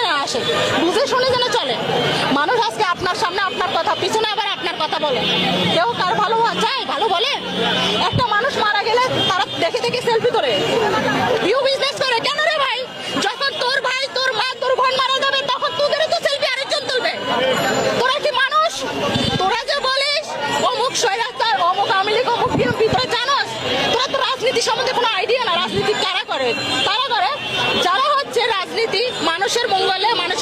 যেন আসে, বুঝে শুনে যেন চলে। মানুষ আজকে আপনার সামনে আপনার কথা, পিছনে আবার আপনার কথা বলে। কেউ কার ভালো চায়, ভালো বলে? একটা মানুষ মারা গেলে তারা দেখে দেখে সেলফি করে, ভিউ বিজনেস করে। কেন রে ভাই? যখন তোর ভাই, তোর মা, তোর বোন মারা যাবে তখন তোদেরও তো সেলফি আরেকজন তুলবে। তোরা কি মানুষ? তোরা যে বলিস অমুক স্বৈরাচার, অমুক আওয়ামী লীগ, অমুক বিএনপি, তোরা জানোস? তোরা তো রাজনীতি সম্বন্ধে কোনো আইডিয়া না। রাজনীতি কারা করে? তারা করে যারা হচ্ছে রাজনীতি মানুষের মঙ্গলে, মানুষের